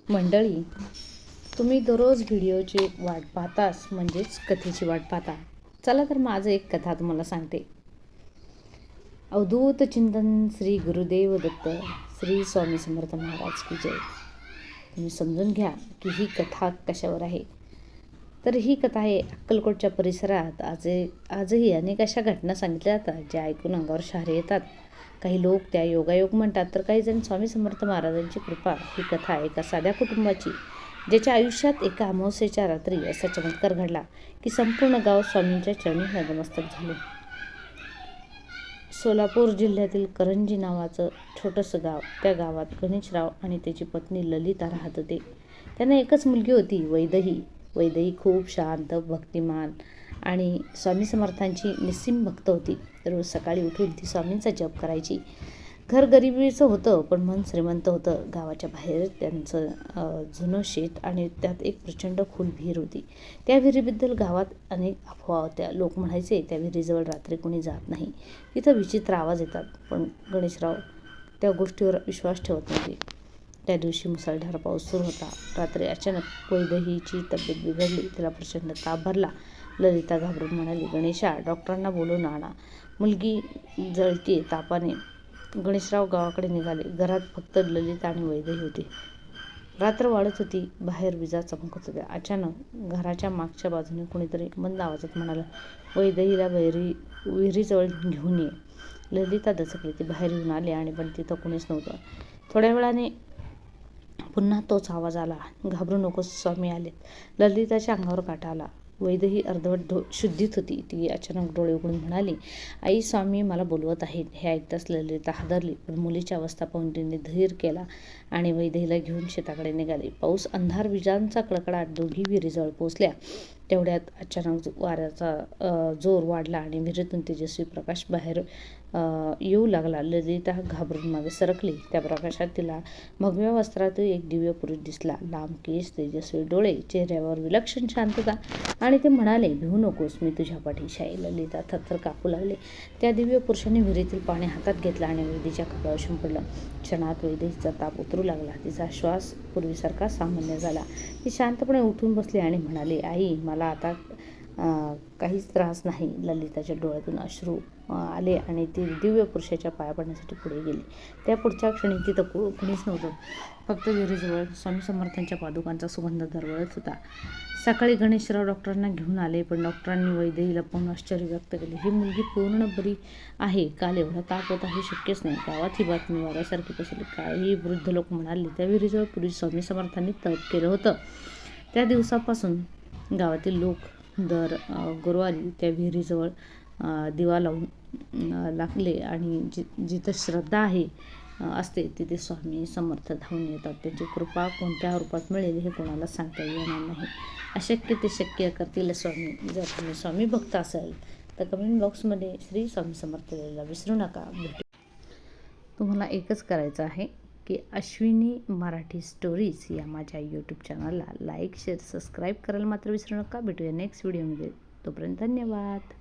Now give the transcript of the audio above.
मंडळी, तुम्ही दररोज व्हिडिओची वाट पाहतास, म्हणजेच कथेची वाट पाहता. चला तर माझं एक कथा तुम्हाला सांगते. अवधूत चिंतन श्री गुरुदेव दत्त, श्री स्वामी समर्थ महाराज की जय. तुम्ही समजून घ्या की ही कथा कशावर आहे. तर ही कथा आहे अक्कलकोटच्या परिसरात आजही अनेक अशा घटना सांगितल्या जातात ज्या ऐकून अंगावर शहारे येतात. काही लोक त्या योगायोग म्हणतात, तर काही जण स्वामी समर्थ महाराजांची कृपा. ही कथा एका साध्या कुटुंबाची, ज्याच्या आयुष्यात एका अमावस्येच्या रात्री असा चमत्कार घडला की संपूर्ण गाव स्वामींच्या चरणी नतमस्तक झाले. सोलापूर जिल्ह्यातील करंजी नावाचं छोटंसं गाव. त्या गावात गणेशराव आणि त्याची पत्नी ललिता राहत होते. त्यांना एकच मुलगी होती, वैदेही. वैदेही खूप शांत, भक्तिमान आणि स्वामी समर्थांची निस्सीम भक्त होती. रोज सकाळी उठून ती स्वामींचा जप करायची. घर गरिबीचं होतं, पण मन श्रीमंत होतं. गावाच्या बाहेर त्यांचं जुनं शेत आणि त्यात एक प्रचंड खोल विहीर होती. त्या विहिरीबद्दल गावात अनेक अफवा होत्या. लोक म्हणायचे त्या विहिरीजवळ रात्री कोणी जात नाही, तिथं विचित्र आवाज येतात. पण गणेशराव त्या गोष्टीवर विश्वास ठेवत नव्हते. त्या दिवशी मुसळधार पाऊस सुरू होता. रात्री अचानक वैदेहीची तब्येत बिघडली. तिला प्रचंड ताप भरला. ललिता घाबरून म्हणाली, गणेशा, डॉक्टरांना बोलवून आणा, मुलगी जळतीये तापाने. गणेशराव गावाकडे निघाले. घरात फक्त ललिता आणि वैदेही होती. रात्र वाढत होती. बाहेर विजा चमकत होत्या. अचानक घराच्या मागच्या बाजूने कोणीतरी मंद आवाजात म्हणालं, वैदेहीला विहिरीजवळ घेऊन ये. ललिता दचकली. ती बाहेर येऊन आली आणि पण तिथं कोणीच नव्हतं. थोड्या वेळाने पुन्हा तोच आवाज आला, घाबरू नकोस, स्वामी आलेत. ललिताच्या अंगावर काटा आला. वैदेही अर्धवट शुद्धीत होती. ती अचानक डोळे उघडून म्हणाली, आई, स्वामी मला बोलवत आहेत. हे ऐकताच ललिता हादरली, पण मुलीची अवस्था पाहून तिने धीर केला आणि वैदेहीला घेऊन शेताकडे निघाली. पाऊस, अंधार, विजांचा कडकडाट. दोघी विहिरीजवळ पोहोचल्या. तेवढ्यात अचानक वाऱ्याचा जोर वाढला आणि विहिरीतून तेजस्वी प्रकाश बाहेर येऊ लागला. ललिता घाबरून मागे सरकली. त्या प्रकाशात तिला भगव्या वस्त्रात एक दिव्य पुरुष दिसला. लांब केस, तेजस्वी डोळे, चेहऱ्यावर विलक्षण शांतता. आणि ते म्हणाले, भिवू नकोस, मी तुझ्या पाठीशी आहे. ललिता थरथर कापू लागले. त्या दिव्य पुरुषाने विहिरीतील पाणी हातात घेतलं आणि वैदेहीच्या कपाळावर शिंपडलं. क्षणात वैदेहीचा ताप उतरू लागला. तिचा श्वास पूर्वीसारखा सामान्य झाला. ती शांतपणे उठून बसली आणि म्हणाली, आई, मला आता काहीच त्रास नाही. ललिताच्या डोळ्यातून अश्रू आले आणि ती दिव्य पुरुषाच्या पाया पडण्यासाठी पुढे गेली. त्या पुढच्या क्षणी तिथं कुणीच नव्हतं. फक्त विहिरीजवळ स्वामी समर्थांच्या पादुकांचा सुगंध दरवळत होता. सकाळी गणेशराव डॉक्टरांना घेऊन आले, पण डॉक्टरांनी वैदेहीला पाहून आश्चर्य व्यक्त केले. ही मुलगी पूर्ण बरी आहे. काल एवढा ताप होता हे शक्यच नाही. गावात ही बातमी वाऱ्यासारखी पसरली. काही वृद्ध लोक म्हणाले, त्या विहिरीजवळ पूर्वी स्वामी समर्थांनी तप केलं होतं. त्या दिवसापासून गावातील लोक दर गुरुवारी त्या विहिरीजवळ दिवा लावून लागले आणि जिथं श्रद्धा असते तिथे स्वामी समर्थ धावून येतात. त्यांची कृपा कोणत्या रूपात मिळेल हे कोणाला सांगता येणार नाही. अशक्य ते शक्य करतील स्वामी. जर तुम्ही स्वामी भक्त असाल तर कमेंट बॉक्समध्ये श्री स्वामी समर्थ लिहायला विसरू नका. तुम्हाला एकच करायचं आहे की अश्विनी मराठी स्टोरीज या माझ्या यूट्यूब चॅनलला लाईक, शेअर, सबस्क्राईब करायला मात्र विसरू नका. भेटूया नेक्स्ट व्हिडिओमध्ये. तोपर्यंत धन्यवाद.